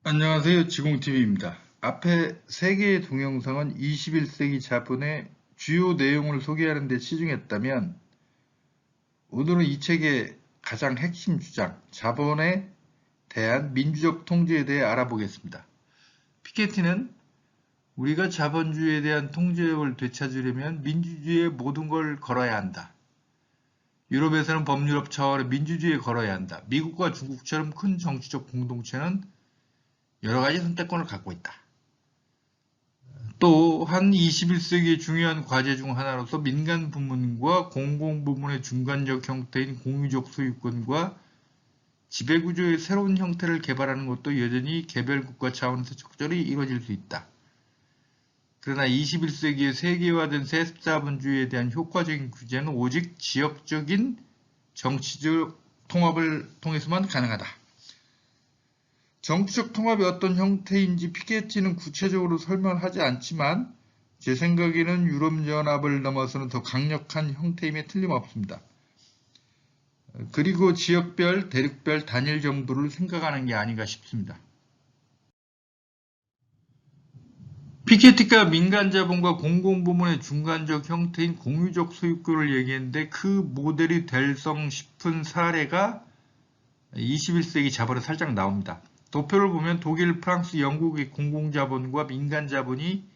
안녕하세요. 지공TV입니다. 앞에 3개의 동영상은 21세기 자본의 주요 내용을 소개하는 데 치중했다면 오늘은 이 책의 가장 핵심 주장, 자본에 대한 민주적 통제에 대해 알아보겠습니다. 피케티는 우리가 자본주의에 대한 통제력을 되찾으려면 민주주의의 모든 걸 걸어야 한다. 유럽에서는 법유럽 차원의 민주주의에 걸어야 한다. 미국과 중국처럼 큰 정치적 공동체는 여러 가지 선택권을 갖고 있다. 또한 21세기의 중요한 과제 중 하나로서 민간 부문과 공공 부문의 중간적 형태인 공유적 소유권과 지배구조의 새로운 형태를 개발하는 것도 여전히 개별국가 차원에서 적절히 이루어질 수 있다. 그러나 21세기의 세계화된 세습자본주의에 대한 효과적인 규제는 오직 지역적인 정치적 통합을 통해서만 가능하다. 정치적 통합이 어떤 형태인지 피케티는 구체적으로 설명하지 않지만 제 생각에는 유럽연합을 넘어서는 더 강력한 형태임에 틀림없습니다. 그리고 지역별, 대륙별 단일 정부를 생각하는 게 아닌가 싶습니다. 피케티가 민간자본과 공공부문의 중간적 형태인 공유적 소유권을 얘기했는데 그 모델이 될성 싶은 사례가 21세기 자본에 살짝 나옵니다. 도표를 보면 독일, 프랑스, 영국의 공공자본과 민간자본이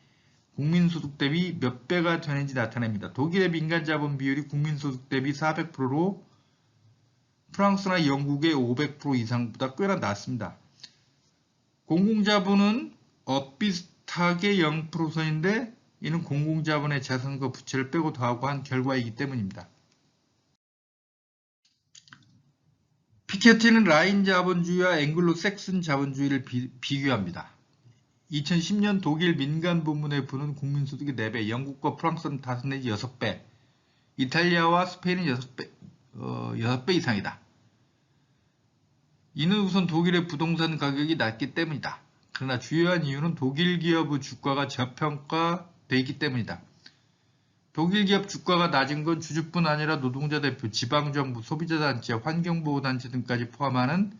국민소득 대비 몇 배가 되는지 나타냅니다. 독일의 민간자본 비율이 국민소득 대비 400%로 프랑스나 영국의 500% 이상보다 꽤나 낮습니다. 공공자본은 비슷하게 0%선인데 이는 공공자본의 자산과 부채를 빼고 더하고 한 결과이기 때문입니다. 피케티는 라인 자본주의와 앵글로 섹슨 자본주의를 비교합니다. 2010년 독일 민간 부문의 부는 국민소득이 4배, 영국과 프랑스는 5 내지 6배, 이탈리아와 스페인은 6배 이상이다. 이는 우선 독일의 부동산 가격이 낮기 때문이다. 그러나 주요한 이유는 독일 기업의 주가가 저평가되어 있기 때문이다. 독일 기업 주가가 낮은 건 주주뿐 아니라 노동자 대표, 지방정부, 소비자단체, 환경보호단체 등까지 포함하는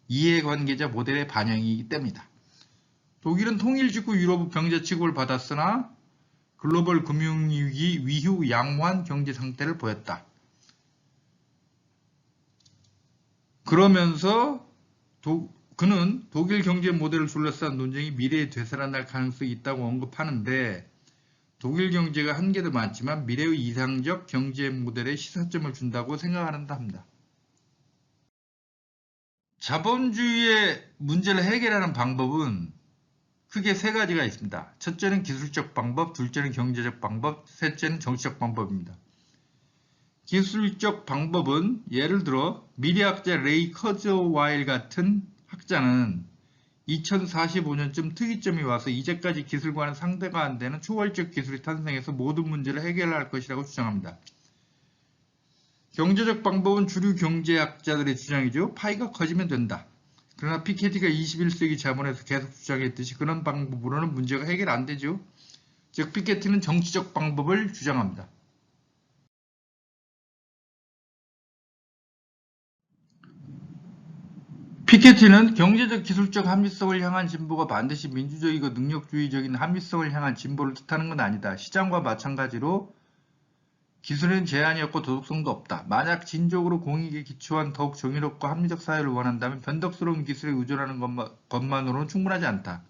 이해관계자 모델의 반영이기 때문이다. 독일은 통일 직후 유럽의 경제 취급을 받았으나 글로벌 금융위기 이후 양호한 경제 상태를 보였다. 그러면서 그는 독일 경제 모델을 둘러싼 논쟁이 미래에 되살아날 가능성이 있다고 언급하는데 독일 경제가 한계도 많지만 미래의 이상적 경제 모델에 시사점을 준다고 생각한다 합니다. 자본주의의 문제를 해결하는 방법은 크게 3가지가 있습니다. 첫째는 기술적 방법, 둘째는 경제적 방법, 셋째는 정치적 방법입니다. 기술적 방법은 예를 들어 미래학자 레이 커즈와일 같은 학자는 2045년쯤 특이점이 와서 이제까지 기술과는 상대가 안 되는 초월적 기술이 탄생해서 모든 문제를 해결할 것이라고 주장합니다. 경제적 방법은 주류 경제학자들의 주장이죠. 파이가 커지면 된다. 그러나 피케티가 21세기 자본에서 계속 주장했듯이 그런 방법으로는 문제가 해결 안 되죠. 즉 피케티는 정치적 방법을 주장합니다. 피케티는 경제적 기술적 합리성을 향한 진보가 반드시 민주적이고 능력주의적인 합리성을 향한 진보를 뜻하는 건 아니다. 시장과 마찬가지로 기술엔 제한이 없고 도덕성도 없다. 만약 진적으로 공익에 기초한 더욱 정의롭고 합리적 사회를 원한다면 변덕스러운 기술에 의존하는 것만으로는 충분하지 않다.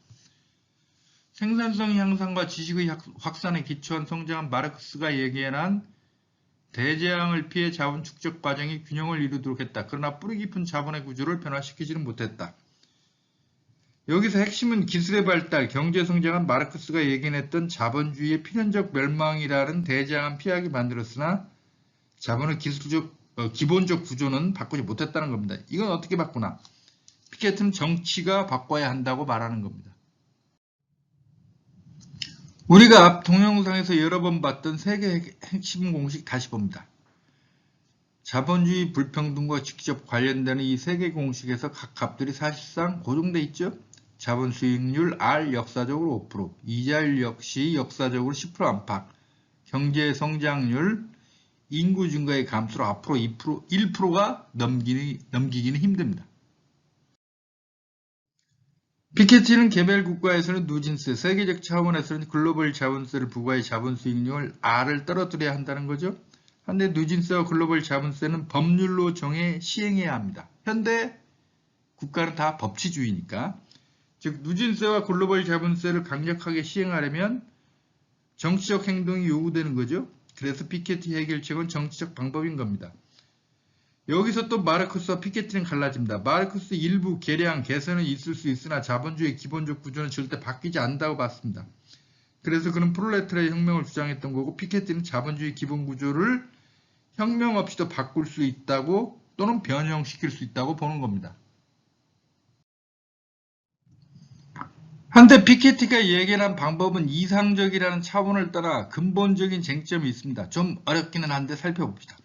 생산성 향상과 지식의 확산에 기초한 성장한 마르크스가 얘기한 대재앙을 피해 자본 축적 과정이 균형을 이루도록 했다. 그러나 뿌리 깊은 자본의 구조를 변화시키지는 못했다. 여기서 핵심은 기술의 발달, 경제 성장은 마르크스가 예견했던 자본주의의 필연적 멸망이라는 대재앙은 피하게 만들었으나 자본의 기본적 구조는 바꾸지 못했다는 겁니다. 이건 어떻게 바꾸나? 피케티는 정치가 바꿔야 한다고 말하는 겁니다. 우리가 앞 동영상에서 여러 번 봤던 3개의 핵심 공식 다시 봅니다. 자본주의 불평등과 직접 관련되는 이 3개 공식에서 각 값들이 사실상 고정돼 있죠. 자본 수익률 R 역사적으로 5%, 이자율 역시 역사적으로 10% 안팎, 경제 성장률, 인구 증가의 감소로 앞으로 1%가 넘기기는 힘듭니다. 피케티는 개별 국가에서는 누진세, 세계적 차원에서는 글로벌 자본세를 부과해 자본 수익률 R을 떨어뜨려야 한다는 거죠. 한데 누진세와 글로벌 자본세는 법률로 정해 시행해야 합니다. 현대 국가는 다 법치주의니까. 즉 누진세와 글로벌 자본세를 강력하게 시행하려면 정치적 행동이 요구되는 거죠. 그래서 피케티 해결책은 정치적 방법인 겁니다. 여기서 또 마르크스와 피케티는 갈라집니다. 마르크스 일부 개량, 개선은 있을 수 있으나 자본주의의 기본적 구조는 절대 바뀌지 않는다고 봤습니다. 그래서 그는 프롤레타리아 혁명을 주장했던 거고, 피케티는 자본주의 기본 구조를 혁명 없이도 바꿀 수 있다고 또는 변형시킬 수 있다고 보는 겁니다. 한데 피케티가 얘기한 방법은 이상적이라는 차원을 따라 근본적인 쟁점이 있습니다. 좀 어렵기는 한데 살펴봅시다.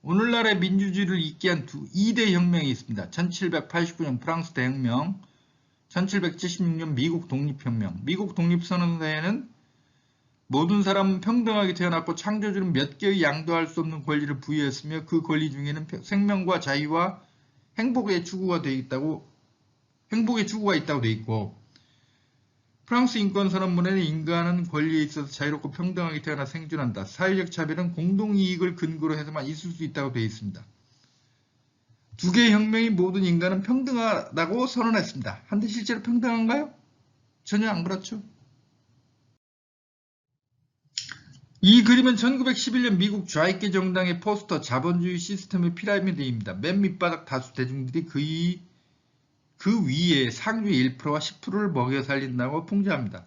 오늘날의 민주주의를 잇게 한 2대 혁명이 있습니다. 1789년 프랑스 대혁명, 1776년 미국 독립혁명. 미국 독립선언에는 모든 사람은 평등하게 태어났고 창조주는 몇 개의 양도할 수 없는 권리를 부여했으며 그 권리 중에는 생명과 자유와 행복의 추구가 있다고 돼 있고, 프랑스 인권선언문에는 인간은 권리에 있어서 자유롭고 평등하게 태어나 생존한다. 사회적 차별은 공동이익을 근거로 해서만 있을 수 있다고 되어 있습니다. 두 개의 혁명이 모든 인간은 평등하다고 선언했습니다. 한데 실제로 평등한가요? 전혀 안 그렇죠. 이 그림은 1911년 미국 좌익계 정당의 포스터 자본주의 시스템의 피라미드입니다. 맨 밑바닥 다수 대중들이 그 위에 상위 1%와 10%를 먹여 살린다고 풍자합니다.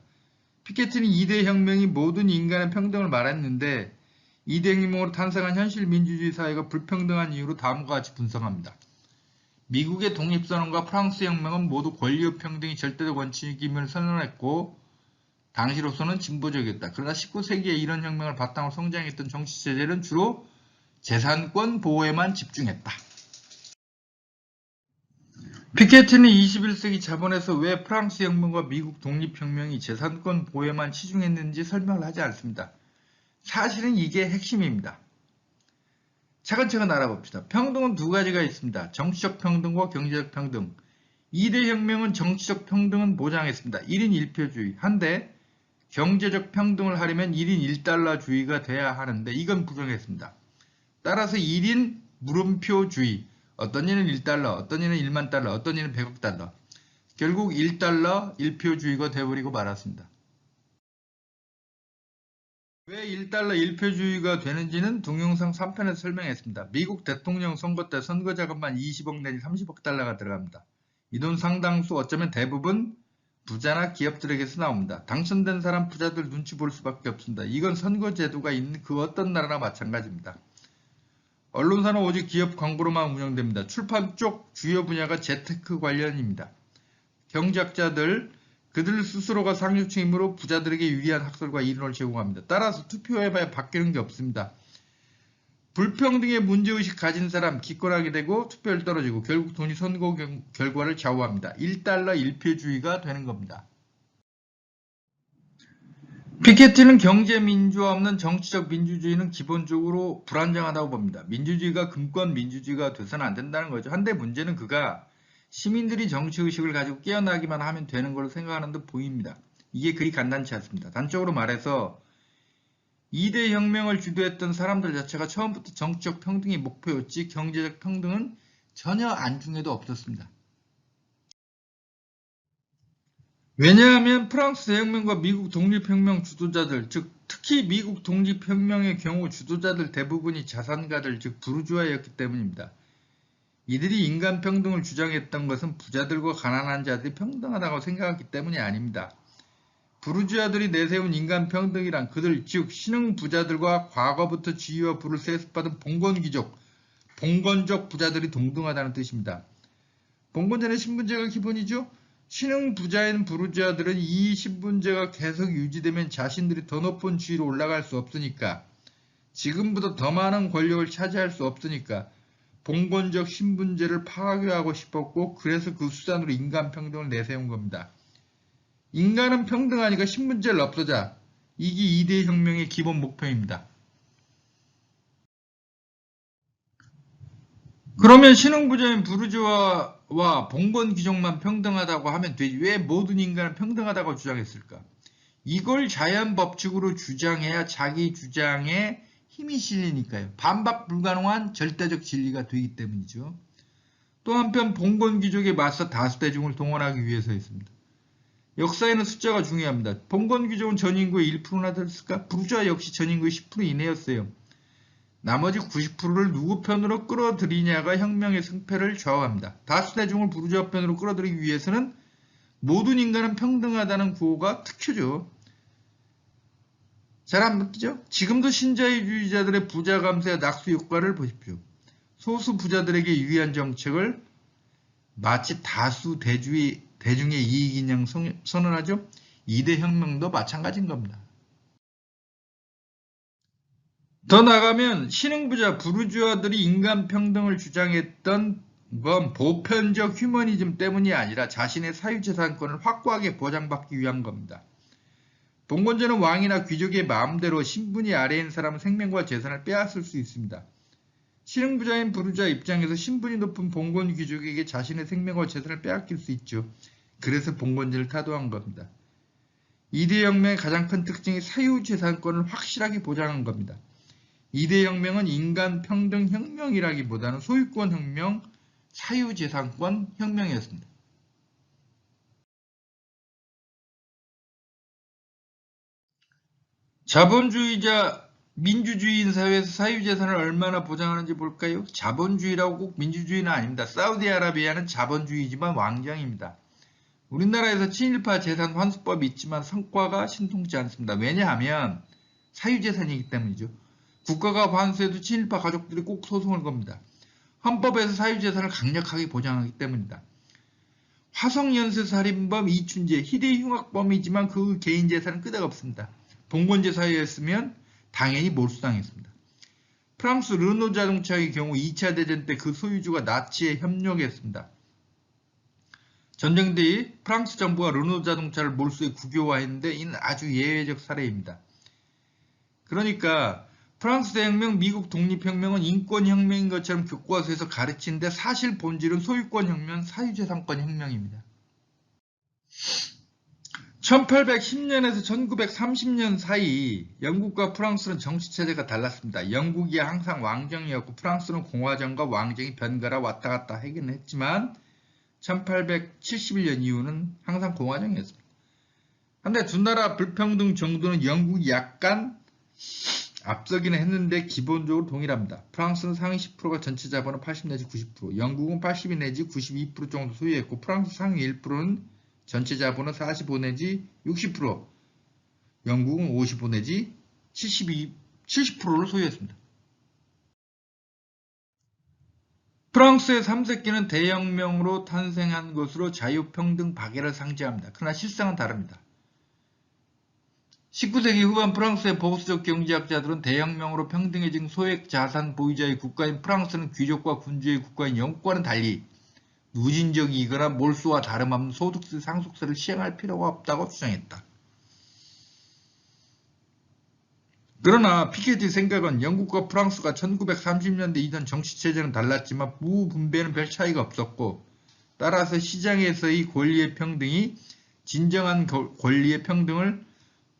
피케티는 2대 혁명이 모든 인간의 평등을 말했는데 2대 혁명으로 탄생한 현실 민주주의 사회가 불평등한 이유로 다음과 같이 분석합니다. 미국의 독립선언과 프랑스 혁명은 모두 권리의 평등이 절대적 원칙임을 선언했고 당시로서는 진보적이었다. 그러나 19세기에 이런 혁명을 바탕으로 성장했던 정치체제는 주로 재산권 보호에만 집중했다. 피케티는 21세기 자본에서 왜 프랑스 혁명과 미국 독립혁명이 재산권 보호에만 치중했는지 설명을 하지 않습니다. 사실은 이게 핵심입니다. 차근차근 알아봅시다. 평등은 두 가지가 있습니다. 정치적 평등과 경제적 평등. 2대 혁명은 정치적 평등은 보장했습니다. 1인 1표주의. 한데 경제적 평등을 하려면 1인 1달러주의가 돼야 하는데 이건 부정했습니다. 따라서 1인 물음표주의. 어떤 이는 1달러, 어떤 이는 1만 달러, 어떤 이는 100억 달러. 결국 1달러 1표주의가 되어버리고 말았습니다. 왜 1달러 1표주의가 되는지는 동영상 3편에서 설명했습니다. 미국 대통령 선거 때 선거 자금만 20억 내지 30억 달러가 들어갑니다. 이 돈 상당수 어쩌면 대부분 부자나 기업들에게서 나옵니다. 당선된 사람 부자들 눈치 볼 수밖에 없습니다. 이건 선거 제도가 있는 그 어떤 나라나 마찬가지입니다. 언론사는 오직 기업 광고로만 운영됩니다. 출판 쪽 주요 분야가 재테크 관련입니다. 경제학자들 그들 스스로가 상류층이므로 부자들에게 유리한 학설과 이론을 제공합니다. 따라서 투표해봐야 바뀌는 게 없습니다. 불평등의 문제의식 가진 사람 기권하게 되고 투표율 떨어지고 결국 돈이 선거 결과를 좌우합니다. 1달러 1표주의가 되는 겁니다. 피케티는 경제민주화 없는 정치적 민주주의는 기본적으로 불안정하다고 봅니다. 민주주의가 금권 민주주의가 돼서는 안 된다는 거죠. 한데 문제는 그가 시민들이 정치의식을 가지고 깨어나기만 하면 되는 걸로 생각하는 듯 보입니다. 이게 그리 간단치 않습니다. 단적으로 말해서 2대 혁명을 주도했던 사람들 자체가 처음부터 정치적 평등이 목표였지 경제적 평등은 전혀 안중에도 없었습니다. 왜냐하면 프랑스 대혁명과 미국 독립혁명 주도자들, 즉 특히 미국 독립혁명의 경우 주도자들 대부분이 자산가들, 즉 부르주아였기 때문입니다. 이들이 인간평등을 주장했던 것은 부자들과 가난한 자들이 평등하다고 생각했기 때문이 아닙니다. 부르주아들이 내세운 인간평등이란 그들, 즉 신흥부자들과 과거부터 지위와 부를 세습받은 봉건귀족, 봉건적 부자들이 동등하다는 뜻입니다. 봉건제는 신분제가 기본이죠. 신흥부자인 부르주아들은 이 신분제가 계속 유지되면 자신들이 더 높은 지위로 올라갈 수 없으니까, 지금보다 더 많은 권력을 차지할 수 없으니까 봉건적 신분제를 파괴하고 싶었고 그래서 그 수단으로 인간평등을 내세운 겁니다. 인간은 평등하니까 신분제를 없애자. 이게 2대 혁명의 기본 목표입니다. 그러면 신흥부자인 부르주아와 봉건 귀족만 평등하다고 하면 되지 왜 모든 인간은 평등하다고 주장했을까? 이걸 자연 법칙으로 주장해야 자기 주장에 힘이 실리니까요. 반박 불가능한 절대적 진리가 되기 때문이죠. 또 한편 봉건 귀족에 맞서 다수 대중을 동원하기 위해서였습니다. 역사에는 숫자가 중요합니다. 봉건 귀족은 전 인구의 1%나 됐을까? 부르주아 역시 전 인구의 10% 이내였어요. 나머지 90%를 누구 편으로 끌어들이냐가 혁명의 승패를 좌우합니다. 다수 대중을 부르주아 편으로 끌어들이기 위해서는 모든 인간은 평등하다는 구호가 특효죠. 잘 안 느끼죠? 지금도 신자유주의자들의 부자 감세와 낙수 효과를 보십시오. 소수 부자들에게 유리한 정책을 마치 다수 대중의 이익인 양 선언하죠. 2대 혁명도 마찬가지인 겁니다. 더 나가면 신흥부자 부르주아들이 인간평등을 주장했던 건 보편적 휴머니즘 때문이 아니라 자신의 사유재산권을 확고하게 보장받기 위한 겁니다. 봉건제는 왕이나 귀족의 마음대로 신분이 아래인 사람은 생명과 재산을 빼앗을 수 있습니다. 신흥부자인 부르주아 입장에서 신분이 높은 봉건 귀족에게 자신의 생명과 재산을 빼앗길 수 있죠. 그래서 봉건제를 타도한 겁니다. 2대 혁명의 가장 큰 특징이 사유재산권을 확실하게 보장한 겁니다. 2대 혁명은 인간평등 혁명이라기보다는 소유권 혁명, 사유재산권 혁명이었습니다. 자본주의자 민주주의인 사회에서 사유재산을 얼마나 보장하는지 볼까요? 자본주의라고 꼭 민주주의는 아닙니다. 사우디아라비아는 자본주의지만 왕정입니다. 우리나라에서 친일파 재산 환수법이 있지만 성과가 신통치 않습니다. 왜냐하면 사유재산이기 때문이죠. 국가가 환수해도 친일파 가족들이 꼭 소송을 겁니다. 헌법에서 사유재산을 강력하게 보장하기 때문입니다. 화성연쇄살인범 이춘재 희대흉악범이지만 그 개인재산은 끄덕없습니다. 봉건제 사유였으면 당연히 몰수당했습니다. 프랑스 르노 자동차의 경우 2차 대전 때 그 소유주가 나치에 협력했습니다. 전쟁 뒤 프랑스 정부가 르노 자동차를 몰수에 국유화했는데 이는 아주 예외적 사례입니다. 그러니까 프랑스 대혁명, 미국 독립혁명은 인권혁명인 것처럼 교과서에서 가르치는데 사실 본질은 소유권혁명, 사유재산권 혁명입니다. 1810년에서 1930년 사이 영국과 프랑스는 정치체제가 달랐습니다. 영국이 항상 왕정이었고 프랑스는 공화정과 왕정이 번갈아 왔다 갔다 하긴 했지만 1871년 이후는 항상 공화정이었습니다. 근데 두 나라 불평등 정도는 영국이 약간 앞서기는 했는데 기본적으로 동일합니다. 프랑스는 상위 10%가 전체 자본의 80 내지 90%, 영국은 82 내지 92% 정도 소유했고 프랑스 상위 1%는 전체 자본의 45 내지 60%, 영국은 55 내지 70%를 소유했습니다. 프랑스의 3세기는 대혁명으로 탄생한 것으로 자유평등 박애를 상징합니다. 그러나 실상은 다릅니다. 19세기 후반 프랑스의 보수적 경제학자들은 대혁명으로 평등해진 소액 자산 보유자의 국가인 프랑스는 귀족과 군주의 국가인 영국과는 달리 누진적이거나 몰수와 다름없는 소득세 상속세를 시행할 필요가 없다고 주장했다. 그러나 피케티 생각은 영국과 프랑스가 1930년대 이전 정치체제는 달랐지만 부분배는 별 차이가 없었고 따라서 시장에서의 권리의 평등이 진정한 권리의 평등을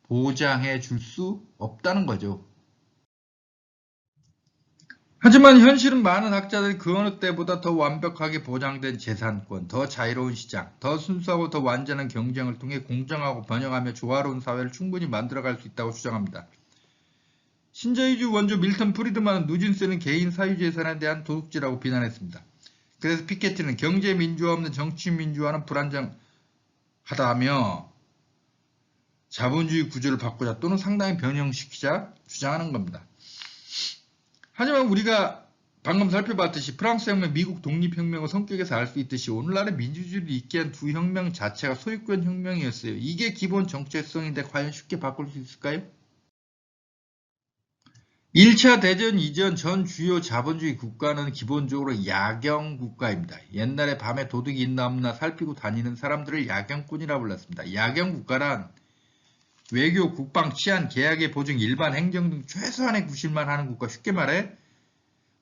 보장해 줄 수 없다는 거죠. 하지만 현실은 많은 학자들이 그 어느 때보다 더 완벽하게 보장된 재산권, 더 자유로운 시장, 더 순수하고 더 완전한 경쟁을 통해 공정하고 번영하며 조화로운 사회를 충분히 만들어갈 수 있다고 주장합니다. 신자유주의 원조 밀턴 프리드만은 누진세는 개인 사유재산에 대한 도둑질이라고 비난했습니다. 그래서 피케티는 경제민주화 없는 정치민주화는 불안정하다며 자본주의 구조를 바꾸자 또는 상당히 변형시키자 주장하는 겁니다. 하지만 우리가 방금 살펴봤듯이 프랑스 혁명, 미국 독립혁명의 성격에서 알 수 있듯이 오늘날의 민주주의를 있게 한 두 혁명 자체가 소유권 혁명이었어요. 이게 기본 정체성인데 과연 쉽게 바꿀 수 있을까요? 1차 대전 이전 전 주요 자본주의 국가는 기본적으로 야경 국가입니다. 옛날에 밤에 도둑이 있나 없나 살피고 다니는 사람들을 야경꾼이라고 불렀습니다. 야경 국가란 외교, 국방, 치안, 계약의 보증, 일반 행정 등 최소한의 구실만 하는 국가, 쉽게 말해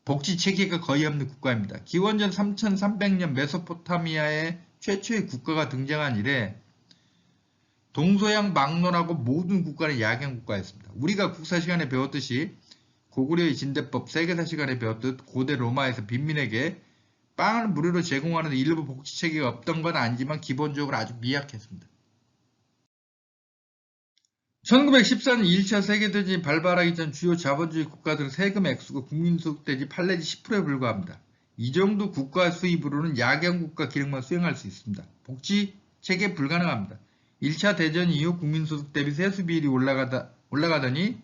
복지 체계가 거의 없는 국가입니다. 기원전 3300년 메소포타미아에 최초의 국가가 등장한 이래 동서양 막론하고 모든 국가는 야경 국가였습니다. 우리가 국사 시간에 배웠듯이 고구려의 진대법, 세계사 시간에 배웠듯 고대 로마에서 빈민에게 빵을 무료로 제공하는 일부 복지 체계가 없던 건 아니지만 기본적으로 아주 미약했습니다. 1914년 1차 세계대전이 발발하기 전 주요 자본주의 국가들은 세금 액수가 국민소득 대비 8 내지 10%에 불과합니다. 이 정도 국가 수입으로는 야경국가 기능만 수행할 수 있습니다. 복지 체계 불가능합니다. 1차 대전 이후 국민소득 대비 세수 비율이 올라가더니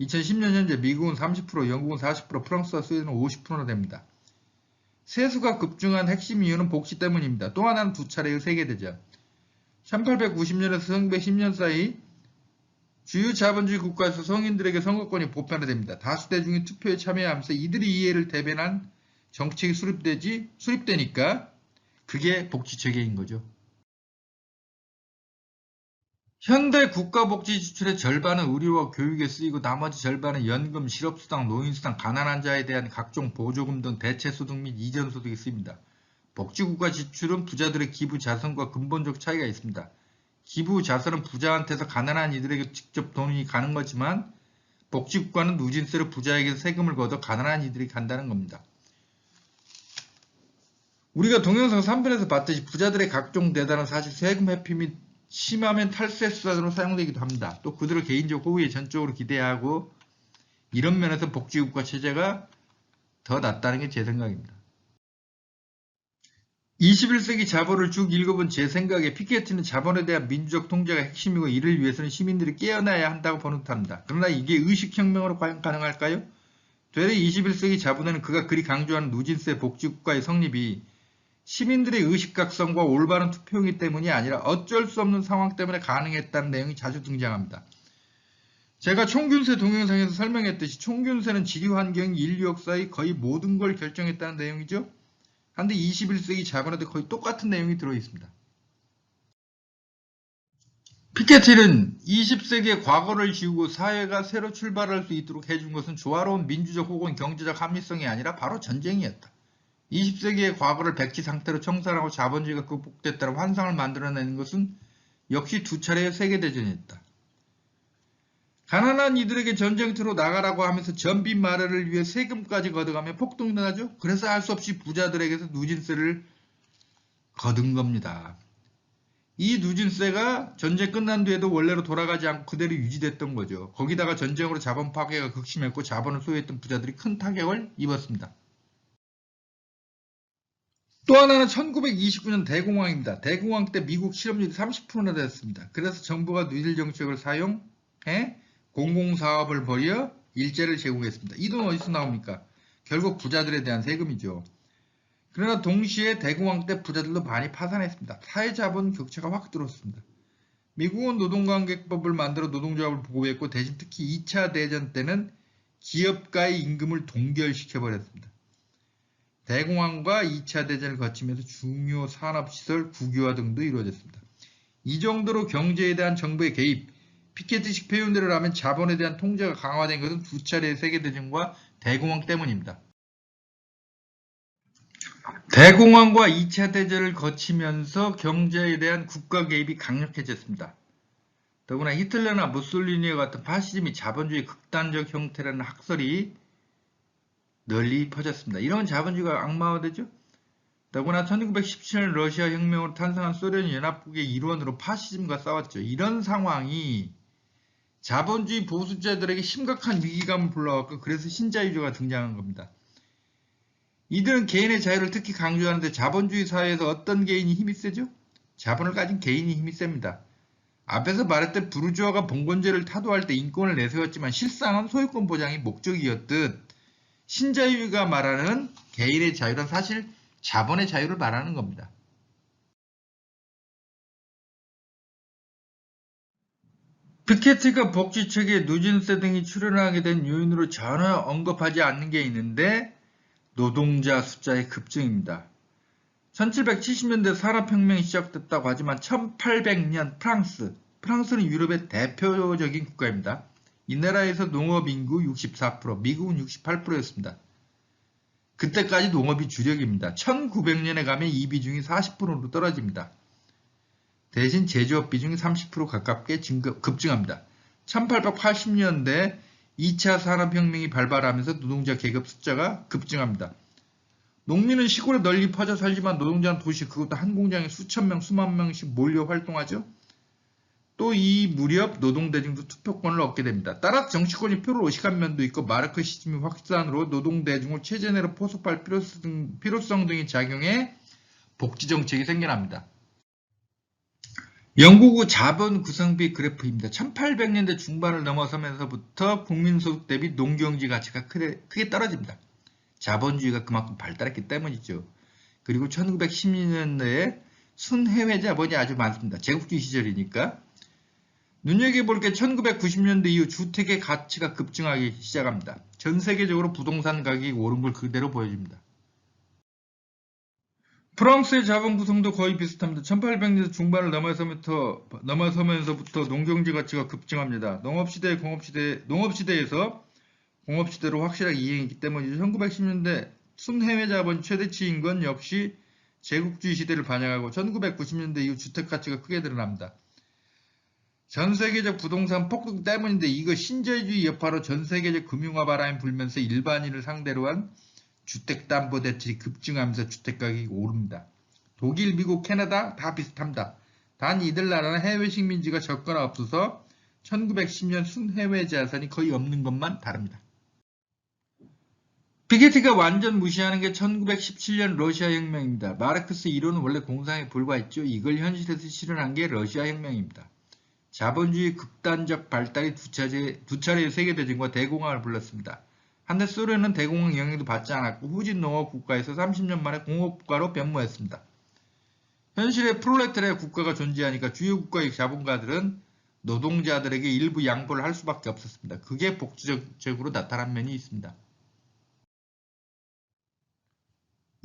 2010년 현재 미국은 30%, 영국은 40%, 프랑스와 스웨덴은 50%나 됩니다. 세수가 급증한 핵심 이유는 복지 때문입니다. 또 하나는 두 차례의 세계대전. 1890년에서 1910년 사이 주요 자본주의 국가에서 성인들에게 선거권이 보편화됩니다. 다수 대중이 투표에 참여하면서 이들의 이해를 대변한 정책이 수립되니까 그게 복지체계인 거죠. 현대 국가복지 지출의 절반은 의료와 교육에 쓰이고 나머지 절반은 연금, 실업수당, 노인수당, 가난한 자에 대한 각종 보조금 등 대체소득 및 이전소득에 쓰입니다. 복지국가 지출은 부자들의 기부 자선과 근본적 차이가 있습니다. 기부 자선은 부자한테서 가난한 이들에게 직접 돈이 가는 거지만 복지국가는 누진세로 부자에게 세금을 걷어 가난한 이들이 간다는 겁니다. 우리가 동영상 3편에서 봤듯이 부자들의 각종 대단은 사실 세금 회피 및 심하면 탈세 수단으로 사용되기도 합니다. 또 그들의 개인적 호의에 전적으로 기대하고 이런 면에서 복지국가 체제가 더 낫다는 게 제 생각입니다. 21세기 자본을 쭉 읽어본 제 생각에 피케티는 자본에 대한 민주적 통제가 핵심이고 이를 위해서는 시민들이 깨어나야 한다고 번역합니다. 그러나 이게 의식혁명으로 과연 가능할까요? 되레 21세기 자본에는 그가 그리 강조하는 누진세 복지국가의 성립이 시민들의 의식각성과 올바른 투표이기 때문이 아니라 어쩔 수 없는 상황 때문에 가능했다는 내용이 자주 등장합니다. 제가 총균세 동영상에서 설명했듯이 총균세는 지리 환경이 인류 역사의 거의 모든 걸 결정했다는 내용이죠. 그런데 21세기 자본에도 거의 똑같은 내용이 들어있습니다. 피케티는 20세기의 과거를 지우고 사회가 새로 출발할 수 있도록 해준 것은 조화로운 민주적 혹은 경제적 합리성이 아니라 바로 전쟁이었다. 20세기의 과거를 백지 상태로 청산하고 자본주의가 극복됐다는 환상을 만들어내는 것은 역시 두 차례의 세계대전이었다. 가난한 이들에게 전쟁터로 나가라고 하면서 전비 마련을 위해 세금까지 걷어가며 폭동이 나죠. 그래서 할 수 없이 부자들에게서 누진세를 거둔 겁니다. 이 누진세가 전쟁 끝난 뒤에도 원래로 돌아가지 않고 그대로 유지됐던 거죠. 거기다가 전쟁으로 자본 파괴가 극심했고 자본을 소유했던 부자들이 큰 타격을 입었습니다. 또 하나는 1929년 대공황입니다. 대공황 때 미국 실업률이 30%나 됐습니다. 그래서 정부가 누질 정책을 사용해 공공사업을 벌여 일자리를 제공했습니다. 이 돈 어디서 나옵니까? 결국 부자들에 대한 세금이죠. 그러나 동시에 대공황 때 부자들도 많이 파산했습니다. 사회자본 격차가 확 들었습니다. 미국은 노동관계법을 만들어 노동조합을 보호했고 대신 특히 2차 대전 때는 기업가의 임금을 동결시켜버렸습니다. 대공황과 2차 대전을 거치면서 중요 산업시설 국유화 등도 이루어졌습니다. 이 정도로 경제에 대한 정부의 개입, 피케티식 표현대로 하면 자본에 대한 통제가 강화된 것은 두 차례의 세계대전과 대공황 때문입니다. 대공황과 2차 대전을 거치면서 경제에 대한 국가 개입이 강력해졌습니다. 더구나 히틀러나 무솔리니와 같은 파시즘이 자본주의 극단적 형태라는 학설이 널리 퍼졌습니다. 이런 자본주의가 악마화되죠. 더구나 1917년 러시아 혁명으로 탄생한 소련 연합국의 일원으로 파시즘과 싸웠죠. 이런 상황이 자본주의 보수자들에게 심각한 위기감을 불러왔고 그래서 신자유주의가 등장한 겁니다. 이들은 개인의 자유를 특히 강조하는데 자본주의 사회에서 어떤 개인이 힘이 세죠? 자본을 가진 개인이 힘이 셉니다. 앞에서 말했던 부르주아가 봉건제를 타도할 때 인권을 내세웠지만 실상은 소유권 보장이 목적이었듯 신자유주의가 말하는 개인의 자유는 사실 자본의 자유를 말하는 겁니다. 피케티가 복지체계, 누진세 등이 출현하게 된 요인으로 전혀 언급하지 않는 게 있는데 노동자 숫자의 급증입니다. 1770년대 산업혁명이 시작됐다고 하지만 1800년 프랑스는 유럽의 대표적인 국가입니다. 이 나라에서 농업인구 64%, 미국은 68%였습니다. 그때까지 농업이 주력입니다. 1900년에 가면 이 비중이 40%로 떨어집니다. 대신 제조업 비중이 30% 가깝게 급증합니다. 1880년대 2차 산업혁명이 발발하면서 노동자 계급 숫자가 급증합니다. 농민은 시골에 널리 퍼져 살지만 노동자는 도시, 그것도 한 공장에 수천 명, 수만 명씩 몰려 활동하죠. 또 이 무렵 노동대중도 투표권을 얻게 됩니다. 따라서 정치권이 표를 의식한 면도 있고 마르크시즘의 확산으로 노동대중을 체제 내로 포섭할 필요성 등이 작용해 복지정책이 생겨납니다. 영국의 자본 구성비 그래프입니다. 1800년대 중반을 넘어서면서부터 국민소득 대비 농경지 가치가 크게 떨어집니다. 자본주의가 그만큼 발달했기 때문이죠. 그리고 1910년대에 순해외 자본이 아주 많습니다. 제국주의 시절이니까. 눈여겨볼 게 1990년대 이후 주택의 가치가 급증하기 시작합니다. 전 세계적으로 부동산 가격이 오른 걸 그대로 보여줍니다. 프랑스의 자본 구성도 거의 비슷합니다. 1800년대 중반을 넘어서면서부터 농경지 가치가 급증합니다. 농업시대에서 공업시대로 확실하게 이행했기 때문이죠. 1910년대 순해외 자본 최대치인 건 역시 제국주의 시대를 반영하고 1990년대 이후 주택 가치가 크게 늘어납니다. 전 세계적 부동산 폭등 때문인데 이거 신자유주의 여파로 전 세계적 금융화 바람이 불면서 일반인을 상대로 한 주택담보대출이 급증하면서 주택가격이 오릅니다. 독일, 미국, 캐나다 다 비슷합니다. 단 이들 나라는 해외 식민지가 적거나 없어서 1910년 순해외 자산이 거의 없는 것만 다릅니다. 피게티가 완전 무시하는 게 1917년 러시아 혁명입니다. 마르크스 이론은 원래 공상에 불과했죠. 이걸 현실에서 실현한 게 러시아 혁명입니다. 자본주의 극단적 발달이 두 차례의 세계대전과 대공황을 불렀습니다. 한때 소련은 대공황 영향도 받지 않았고 후진 농업 국가에서 30년 만에 공업국가로 변모했습니다. 현실에 프롤레타리아 국가가 존재하니까 주요 국가의 자본가들은 노동자들에게 일부 양보를 할 수밖에 없었습니다. 그게 복지적으로 나타난 면이 있습니다.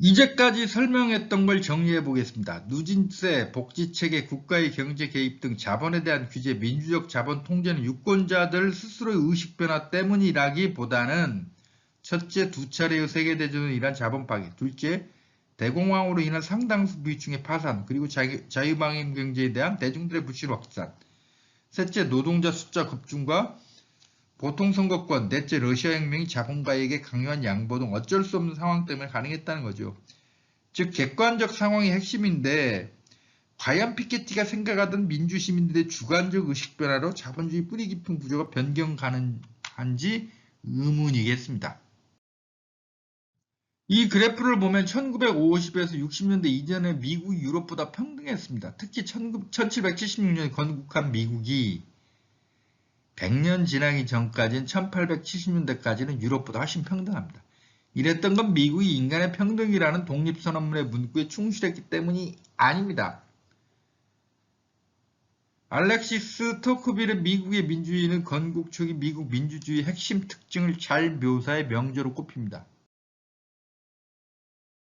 이제까지 설명했던 걸 정리해 보겠습니다. 누진세, 복지체계, 국가의 경제 개입 등 자본에 대한 규제, 민주적 자본 통제는 유권자들 스스로의 의식변화 때문이라기보다는 첫째, 두 차례의 세계대전으로 인한 자본 파괴, 둘째, 대공황으로 인한 상당수 부유층의 파산, 그리고 자유방임 경제에 대한 대중들의 불신 확산, 셋째, 노동자 숫자 급증과 보통선거권, 넷째 러시아 혁명이 자본가에게 강요한 양보 등 어쩔 수 없는 상황 때문에 가능했다는 거죠. 즉 객관적 상황이 핵심인데 과연 피케티가 생각하던 민주시민들의 주관적 의식변화로 자본주의 뿌리 깊은 구조가 변경 가능한지 의문이겠습니다. 이 그래프를 보면 1950에서 60년대 이전에 미국이 유럽보다 평등했습니다. 특히 1776년 건국한 미국이 100년 지나기 전까지는 1870년대까지는 유럽보다 훨씬 평등합니다. 이랬던 건 미국이 인간의 평등이라는 독립선언문의 문구에 충실했기 때문이 아닙니다. 알렉시스 토크빌의 미국의 민주주의는 건국 초기 미국 민주주의의 핵심 특징을 잘 묘사해 명저로 꼽힙니다.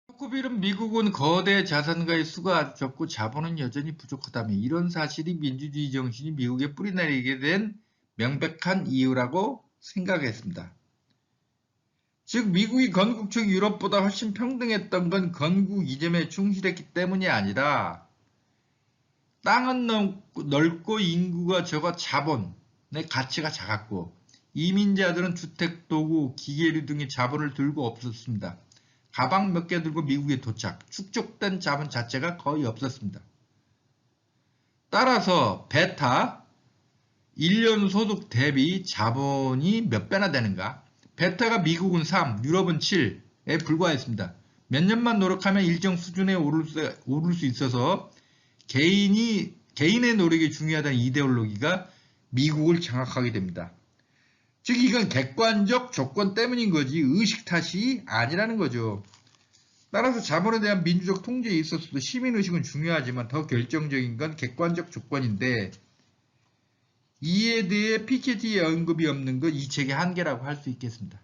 토크빌은 미국은 거대 자산가의 수가 아주 적고 자본은 여전히 부족하다며 이런 사실이 민주주의 정신이 미국에 뿌리내리게 된 명백한 이유라고 생각했습니다. 즉 미국이 건국 초기 유럽보다 훨씬 평등했던 건 건국 이전에 충실했기 때문이 아니라 땅은 넓고 인구가 적어 자본의 가치가 작았고 이민자들은 주택, 도구, 기계류 등의 자본을 들고 없었습니다. 가방 몇 개 들고 미국에 도착, 축적된 자본 자체가 거의 없었습니다. 따라서 베타 1년 소득 대비 자본이 몇 배나 되는가? 베타가 미국은 3, 유럽은 7에 불과했습니다. 몇 년만 노력하면 일정 수준에 오를 수 있어서 개인의 노력이 중요하다는 이데올로기가 미국을 장악하게 됩니다. 즉 이건 객관적 조건 때문인 거지 의식 탓이 아니라는 거죠. 따라서 자본에 대한 민주적 통제에 있어서도 시민의식은 중요하지만 더 결정적인 건 객관적 조건인데 이에 대해 피케티의 언급이 없는 건 이 책의 한계라고 할 수 있겠습니다.